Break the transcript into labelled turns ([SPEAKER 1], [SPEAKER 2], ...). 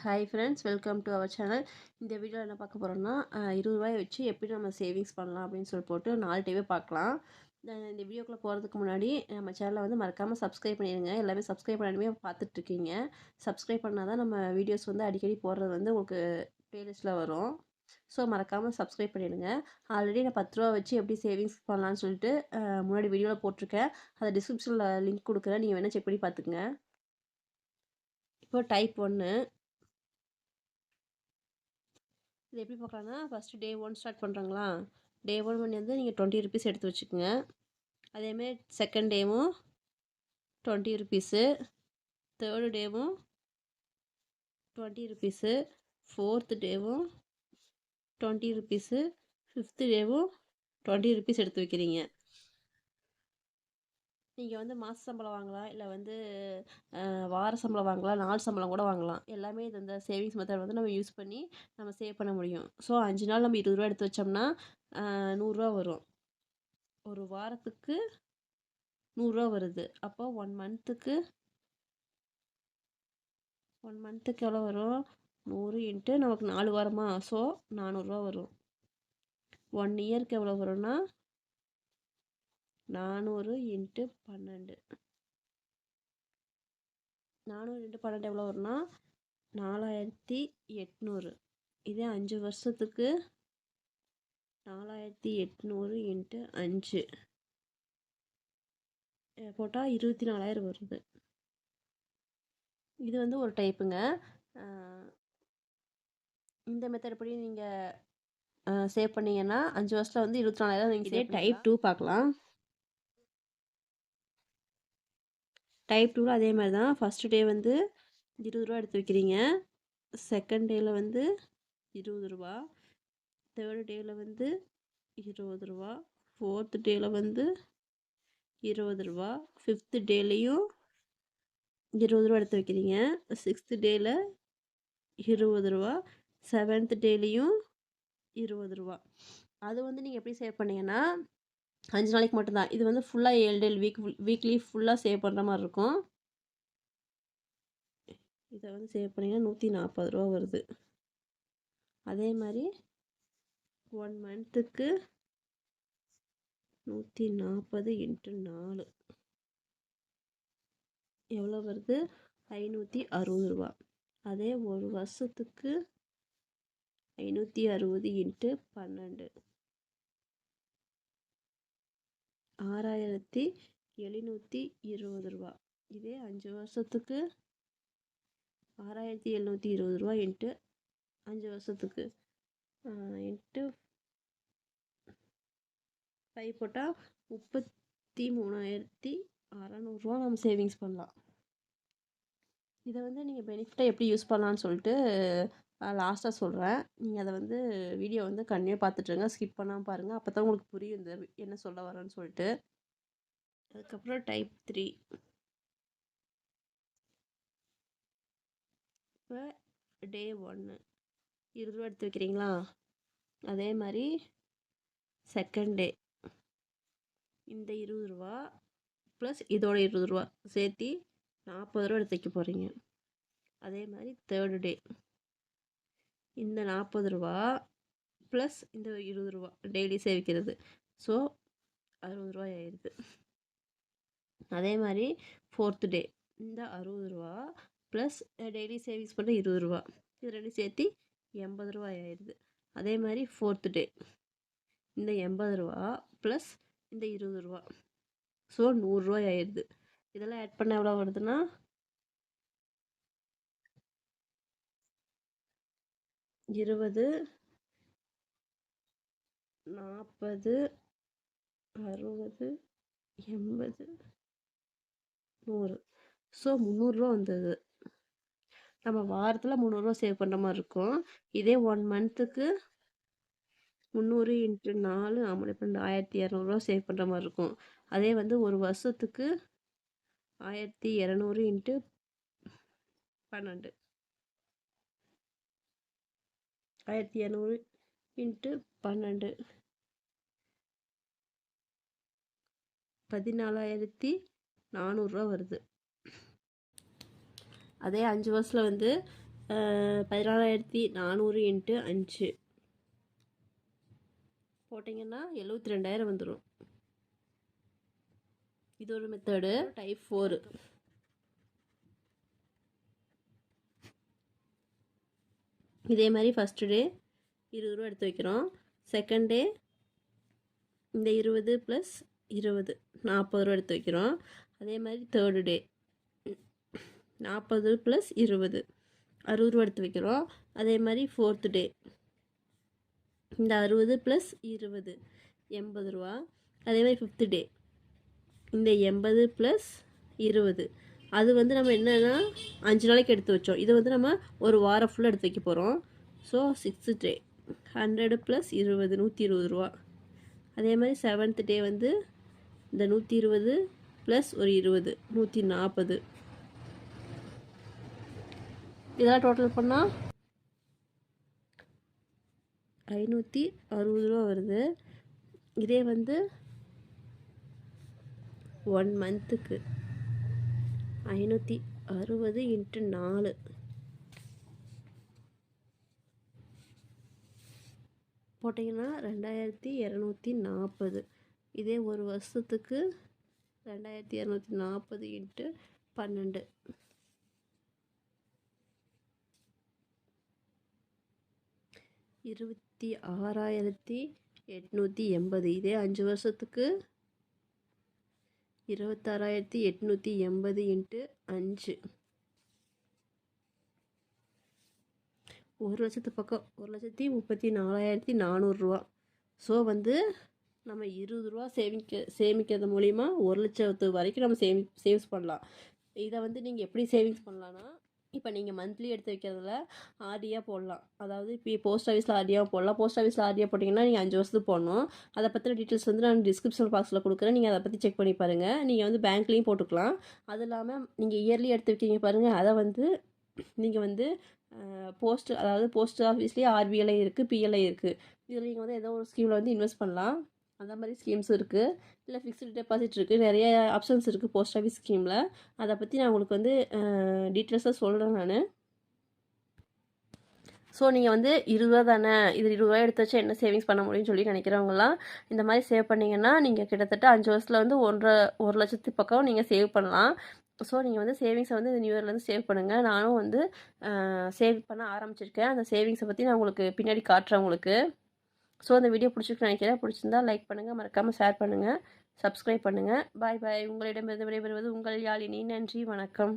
[SPEAKER 1] Hi friends, welcome to our channel. இந்த வீடியோவில் என்ன பார்க்க போகிறோம்னா, 20 ரூபாயை வச்சு எப்படி நம்ம சேவிங்ஸ் பண்ணலாம் அப்படின்னு சொல்லி போட்டு 4 டேவே பார்க்கலாம். இந்த வீடியோக்குள்ளே போகிறதுக்கு முன்னாடி நம்ம சேனலை வந்து மறக்காமல் சப்ஸ்கிரைப் பண்ணிடுங்க. எல்லாமே சப்ஸ்கிரைப் பண்ணாலுமே பார்த்துட்ருக்கீங்க. சப்ஸ்கிரைப் பண்ணால் தான் நம்ம வீடியோஸ் வந்து அடிக்கடி போடுறது வந்து உங்களுக்கு ப்ளேலிஸ்ட்டில் வரும். ஸோ மறக்காமல் சப்ஸ்கிரைப் பண்ணிடுங்க. ஆல்ரெடி நான் 10 ரூபா வச்சு எப்படி சேவிங்ஸ் பண்ணலான்னு சொல்லிட்டு முன்னாடி வீடியோவில் போட்டிருக்கேன். அதை டிஸ்கிரிப்ஷனில் லிங்க் கொடுக்குறேன், நீங்கள் வேணால் செக் பண்ணி பார்த்துக்குங்க. இப்போ டைப் 1 இது எப்படி பார்க்கலான்னா, ஃபஸ்ட்டு டே 1 ஸ்டார்ட் பண்ணுறாங்களா, டே 1 வந்து நீங்கள் 20 ருபீஸ் எடுத்து வச்சுக்கோங்க. அதேமாரி செகண்ட் டேவும் 20 ருபீஸு, தேர்டு டேவும் 20 ருபீஸு, ஃபோர்த்து டேவும் 20 ருபீஸு, ஃபிஃப்த்து டேவும் 20 ருபீஸ் எடுத்து வைக்கிறீங்க. நீங்கள் வந்து மாத சம்பளம் வாங்கலாம், இல்லை வந்து வார சம்பளம் வாங்கலாம், நாள் சம்பளம் கூட வாங்கலாம். எல்லாமே இது இந்த சேவிங்ஸ் மெத்தட் வந்து நம்ம யூஸ் பண்ணி நம்ம சேவ் பண்ண முடியும். ஸோ 5 நாள் நம்ம 20 ரூபா எடுத்து வச்சோம்னா 100 ரூபா வரும். ஒரு வாரத்துக்கு 100 ரூபா வருது. அப்போ 1 மந்த்துக்கு எவ்வளோ வரும்? 100 இன்ட்டு நமக்கு 4 வாரமா, ஸோ 400 ரூபா வரும். 1 இயருக்கு எவ்வளோ வரும்னா 400 இன்ட்டு 12. 400 இன்ட்டு 12 எவ்வளோ வரும்னா 4800. இதே 5 வருஷத்துக்கு 4800 இன்ட்டு 5 போட்டால் 24,000 வருது. இது வந்து ஒரு டைப்புங்க. இந்த மெத்தட் படி நீங்கள் சேவ் பண்ணிங்கன்னா 5 வருஷத்தில் வந்து 24,000 நீங்கள் இதே டைப் 2 பார்க்கலாம். டைப் 2வில் அதே மாதிரி தான். ஃபஸ்ட்டு டே வந்து 20 ரூபா எடுத்து வைக்கிறீங்க. செகண்ட் டேயில் வந்து 20 ரூபா, தேர்டு டேயில் வந்து 20 ரூபா, ஃபோர்த்து டேயில் வந்து 20 ரூபா, ஃபிஃப்த்து டேலையும் 20 ரூபா எடுத்து வைக்கிறீங்க. சிக்ஸ்த்து டேயில் 20 ரூபா, செவன்த் டேலையும் 20 ரூபா. அது வந்து நீங்கள் எப்படி சேவ் பண்ணீங்கன்னா 5 நாளைக்கு மட்டும்தான். இது வந்து ஃபுல்லாக 7 டே வீக்லி ஃபுல்லாக சேவ் பண்ணுற மாதிரி இருக்கும். இதை வந்து சேவ் பண்ணிங்கன்னா 140 ரூபா வருது. அதே மாதிரி 1 மந்த்துக்கு 140 இன்ட்டு 4 எவ்வளோ வருது? 560 ரூபா. அதே ஒரு வருஷத்துக்கு 560 இன்ட்டு 12 6720 ரூபா. இதே 5 வருஷத்துக்கு 6720 ரூபா இன்ட்டு 5 வருஷத்துக்கு இன்ட்டு 5 போட்டால் 33,600 ரூபா நம்ம சேவிங்ஸ் பண்ணலாம். இதை வந்து நீங்கள் பெனிஃபிட்டாக எப்படி யூஸ் பண்ணலான்னு சொல்லிட்டு லாஸ்ட்டாக சொல்கிறேன். நீங்கள் அதை வந்து வீடியோ வந்து கண்டினியூ பார்த்துட்ருங்க, ஸ்கிப் பண்ணாமல் பாருங்கள். அப்போ தான் உங்களுக்கு புரியும் இந்த என்ன சொல்ல வரேன்னு சொல்லிட்டு. அதுக்கப்புறம் டைப் 3. இப்போ டே 1 20 ரூபா எடுத்து வைக்கிறீங்களா, அதே மாதிரி செகண்ட் டே இந்த 20 ரூபா ப்ளஸ் இதோட 20 ரூபா சேர்த்து 40 ரூபா எடுத்து வைக்க போகிறீங்க. அதே மாதிரி தேர்டு டே இந்த 40 ரூபா ப்ளஸ் இந்த 20 ரூபா டெய்லி சேவிக்கிறது, ஸோ 60 ரூபாய் ஆயிடுது. அதே மாதிரி ஃபோர்த்து டே இந்த 60 ரூபா ப்ளஸ் டெய்லி சேவிங்ஸ் பண்ணுற 20 ரூபா, இது ரெண்டும் சேர்த்து 80 ரூபாய் ஆயிடுது. அதே மாதிரி ஃபோர்த்து டே இந்த 80 ரூபா ப்ளஸ் இந்த 20 ரூபா, ஸோ 100 ரூபாய் ஆயிடுது. இதெல்லாம் ஆட் பண்ண எவ்வளோ வருதுன்னா 20, 40, 60, 80, 100, ஸோ 300 ரூபா வந்தது. நம்ம வாரத்தில் 300 ரூபா சேவ் பண்ணுற மாதிரி இருக்கும். இதே 1 மந்த்துக்கு 300 இன்ட்டு 4 1200 ரூபா சேவ் பண்ணுற மாதிரி இருக்கும். அதே வந்து ஒரு வருஷத்துக்கு 1200 இன்ட்டு 12 1200 இன்ட்டு 12 14,400 ரூபா வருது. அதே 5 வருஷத்தில் வந்து 14,400 இன்ட்டு 5 போட்டிங்கன்னா 72,000 வந்துடும். இது ஒரு மெத்தடு. டைப் 4. இதே மாதிரி ஃபஸ்ட்டு டே 20 ரூபா எடுத்து வைக்கிறோம். செகண்ட் டே இந்த 20 + 20 40 ரூபா எடுத்து வைக்கிறோம். அதே மாதிரி தேர்டு டே 40 + 20 60 ரூபா எடுத்து வைக்கிறோம். அதே மாதிரி ஃபோர்த்து டே இந்த 60 + 20 80 ரூபா. அதே மாதிரி ஃபிஃப்த்து டே இந்த 80 + 20 அது வந்து நம்ம என்னென்னா 5 நாளைக்கு எடுத்து வச்சோம். இதை வந்து நம்ம ஒரு வாரம் ஃபுல்லாக எடுத்து வைக்க போகிறோம். ஸோ சிக்ஸ்த்து டே 100 + 20 120 ரூபா. அதே மாதிரி செவன்த் டே வந்து இந்த 120 + ஒரு 20 140. இதெல்லாம் டோட்டல் பண்ணால் 560 ரூபா வருது. இதே வந்து 1 மந்த்துக்கு 560 × 4 போட்டிங்கன்னா 2240. இதே ஒரு வருஷத்துக்கு 2240 × 12 26,880. இதே 5 வருஷத்துக்கு 26,880 × 5 1 லட்சத்து பக்கம் 1,34,400 ரூபா. ஸோ வந்து நம்ம 20 ரூபா சேமிக்கிறது மூலிமா 1 லட்சத்து வரைக்கும் நம்ம சேவ்ஸ் பண்ணலாம். இதை வந்து நீங்கள் எப்படி சேவிங்ஸ் பண்ணலான்னா, இப்போ நீங்கள் மந்த்லி எடுத்து வைக்கிறதுல ஆர்டியாக போடலாம். அதாவது இப்போ போஸ்ட் ஆஃபீஸில் ஆர்டியாக போடலாம். போஸ்ட் ஆஃபீஸில் ஆர்டியாக போட்டிங்கன்னா நீங்கள் 5 வருஷத்துக்கு போடணும். அதை பற்றின டீட்டெயில்ஸ் வந்து நான் டிஸ்கிரிப்ஷன் பாக்ஸில் கொடுக்குறேன். நீங்கள் அதை பற்றி செக் பண்ணி பாருங்கள். நீங்கள் வந்து பேங்க்லேயும் போட்டுக்கலாம். அது இல்லாமல் நீங்கள் இயர்லி எடுத்து வைக்கிங்க பாருங்கள், அதை வந்து நீங்கள் வந்து அதாவது போஸ்ட் ஆஃபீஸ்லேயே ஆர்பிஎல்ஐ இருக்குது, பிஎல்ஐ இருக்குது. இதில் நீங்கள் வந்து ஏதோ ஒரு ஸ்கீமில் வந்து இன்வெஸ்ட் பண்ணலாம். அந்த மாதிரி ஸ்கீம்ஸ் இருக்குது. இல்லை ஃபிக்ஸ்டு டெபாசிட் இருக்குது. நிறைய ஆப்ஷன்ஸ் இருக்குது போஸ்ட் ஆஃபீஸ் ஸ்கீமில். அதை பற்றி நான் உங்களுக்கு வந்து டீட்டெயில்ஸாக சொல்கிறேன் நான். ஸோ நீங்கள் வந்து 20 ரூபா தானே, இது 20 ரூபா எடுத்து வச்சா என்ன சேவிங்ஸ் பண்ண முடியும்னு சொல்லி நினைக்கிறவங்களாம் இந்த மாதிரி சேவ் பண்ணிங்கன்னா நீங்கள் கிட்டத்தட்ட 5 வருஷத்தில் வந்து 1 லட்சத்து பக்கம் நீங்கள் சேவ் பண்ணலாம். ஸோ நீங்கள் வந்து சேவிங்ஸை வந்து இந்த நியூ இயர்லேருந்து சேவ் பண்ணுங்கள். நானும் வந்து சேவ் பண்ண ஆரம்பிச்சிருக்கேன். அந்த சேவிங்ஸை பற்றி நான் உங்களுக்கு பின்னாடி காட்டுறேன் உங்களுக்கு. ஸோ அந்த வீடியோ பிடிச்சிருக்கு நினைக்கிறேன். பிடிச்சிருந்தா லைக் பண்ணுங்கள், மறக்காமல் ஷேர் பண்ணுங்கள், சப்ஸ்கிரைப் பண்ணுங்கள். பாய் பாய். உங்களிடமிருந்து விடைபெறுவது உங்கள் யாழினி. நன்றி, வணக்கம்.